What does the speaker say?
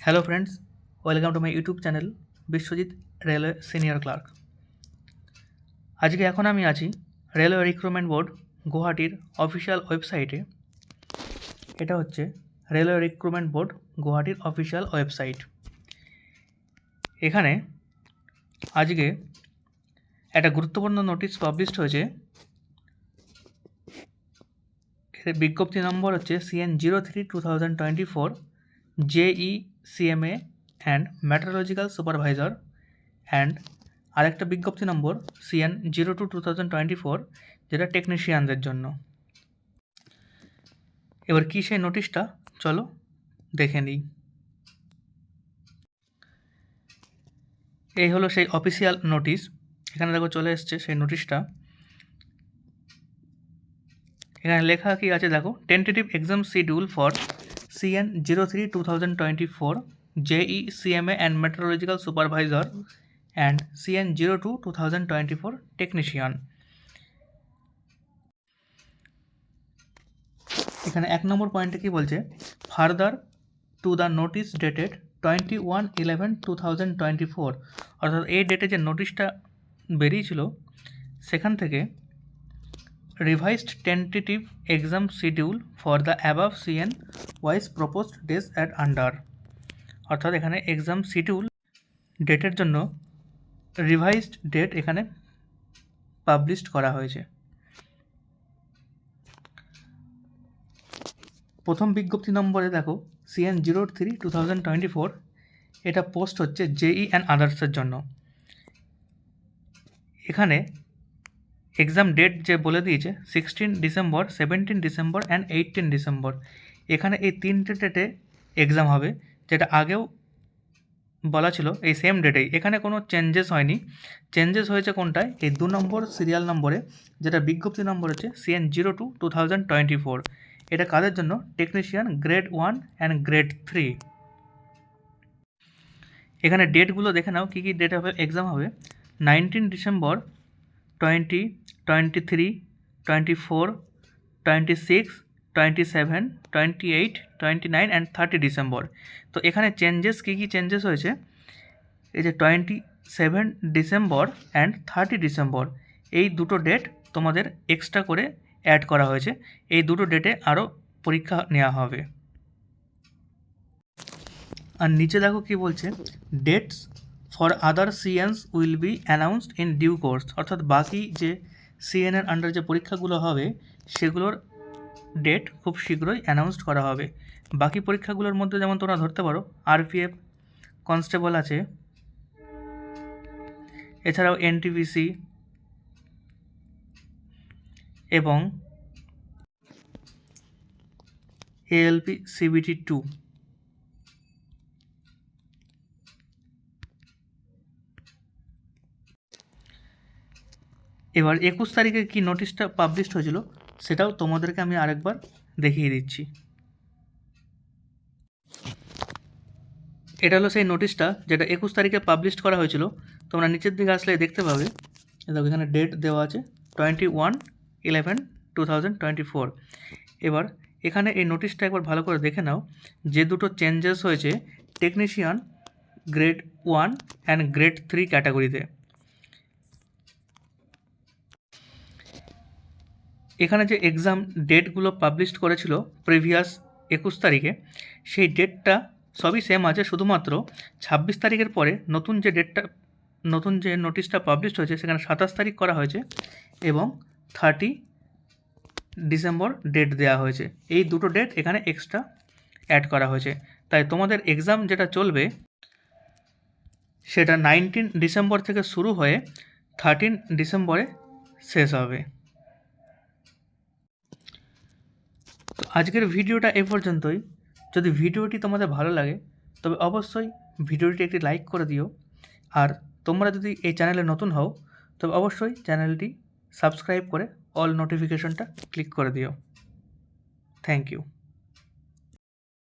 Hello friends, welcome to my YouTube channel Biswajit railway senior clerk. আজকে এখন আমি আছি রেলওয়ে রিক্রুটমেন্ট বোর্ড গুয়াহাটির অফিসিয়াল ওয়েবসাইটে। এটা হচ্ছে রেলওয়ে রিক্রুটমেন্ট বোর্ড গুয়াহাটির অফিসিয়াল ওয়েবসাইট। এখানে আজকে একটা গুরুত্বপূর্ণ নোটিশ পাবলিশড হয়েছে। এর বিজ্ঞপ্তি নম্বর হচ্ছে CN03/2024 JE CMA and meteorological supervisor, and আরেকটা বিজ্ঞপ্তি নম্বর CN02/2024 যেটা টেকনিশিয়ানদের জন্য। এবার কী সেই নোটিশটা, চলো দেখে নিই। এই হলো সেই অফিসিয়াল নোটিশ। এখানে দেখো চলে এসছে সেই নোটিশটা। এখানে লেখা কি আছে দেখো, tentative exam schedule for CN03/2024 JE CMA and meteorological supervisor and CN02/2024 technician. এখানে 1 নম্বর পয়েন্টে কি বলছে, further to the notice dated 21/11/2024, অর্থাৎ এই ডেটে যে নোটিশটা বেরিয়েছিল সেখান থেকে revised tentative exam schedule for the above CN wise proposed days at under, অর্থাৎ এখানে এক্সাম শিডিউল ডেটের জন্য রিভাইসড ডেট এখানে পাবলিশড করা হয়েছে। প্রথম বিজ্ঞপ্তি নম্বরে দেখো CN03/2024, এটা পোস্ট হচ্ছে JE অ্যান্ড আদার্সের জন্য। এখানে এক্সাম ডেট যে বলে দিয়েছে 16 ডিসেম্বর, 17 ডিসেম্বর অ্যান্ড 18 ডিসেম্বর। এখানে এই 3টে ডেটে এক্সাম হবে, যেটা আগেও বলা ছিল এই সেম ডেটেই। এখানে কোনো চেঞ্জেস হয়নি। চেঞ্জেস হয়েছে কোনটায়, এই 2 নম্বর সিরিয়াল নম্বরে, যেটা বিজ্ঞপ্তি নম্বর হচ্ছে CN02/2024। এটা কাদের জন্য, টেকনিশিয়ান গ্রেড 1 অ্যান্ড গ্রেড 3। এখানে ডেটগুলো দেখে নাও, কী কী ডেট হবে এক্সাম হবে। 19 ডিসেম্বর, 20, 23, 24, 26, 27, 28, 29 অ্যান্ড 30 ডিসেম্বর। তো এখানে চেঞ্জেস কী কী চেঞ্জেস হয়েছে, এই যে 27 ডিসেম্বর অ্যান্ড 30 ডিসেম্বর, এই দুটো ডেট তোমাদের এক্সট্রা করে অ্যাড করা হয়েছে। এই দুটো ডেটে আরও পরীক্ষা নেওয়া হবে। আর নিচে দেখো কি বলছে, dates for other CNs will be announced in due course, অর্থাৎ বাকি যে CN-এর আন্ডার যে পরীক্ষাগুলো হবে সেগুলোর ডেট খুব শীঘ্রই অ্যানাউন্সড করা হবে। বাকি পরীক্ষাগুলোর মধ্যে যেমন তোমরা ধরতে পারো RPF কনস্টেবল আছে, এছাড়াও NTPC এবং ALP CBT 2। এবার 21 তারিখে কি নোটিশটা পাবলিশড হয়েছিল সেটাও তোমাদেরকে আমি আরেকবার দেখিয়ে দিচ্ছি। এটা হলো সেই নোটিশটা যেটা 21 তারিখে পাবলিশড করা হয়েছিল। তোমরা নিচের দিকে আসলে দেখতে পাবে, দেখো এখানে ডেট দেওয়া আছে 21/11/2024। এবার এখানে এই নোটিশটা একবার ভালো করে দেখে নাও, যে দুটো চেঞ্জেস হয়েছে টেকনিশিয়ান গ্রেড 1 অ্যান্ড গ্রেড 3 ক্যাটাগরিতে। এখানে যে এক্সাম ডেটগুলো পাবলিশড করেছিল প্রিভিয়াস 21 তারিখে, সেই ডেটটা সবই সেম আছে, শুধুমাত্র 26 তারিখের পরে নতুন যে নোটিশটা পাবলিশড হয়েছে সেখানে 27 তারিখ করা হয়েছে এবং 30 ডিসেম্বর ডেট দেওয়া হয়েছে। এই দুটো ডেট এখানে এক্সট্রা অ্যাড করা হয়েছে। তাই তোমাদের এক্সাম যেটা চলবে সেটা 19 ডিসেম্বর থেকে শুরু হয়ে 13 ডিসেম্বরে শেষ হবে। তো আজকের ভিডিওটা এ পর্যন্তই। যদি ভিডিওটি তোমাদের ভালো লাগে তবে অবশ্যই ভিডিওটি একটি লাইক করে দিও, আর তোমরা যদি এই চ্যানেলে নতুন হও তবে অবশ্যই চ্যানেলটি সাবস্ক্রাইব করে অল নোটিফিকেশনটা ক্লিক করে দিও। Thank you.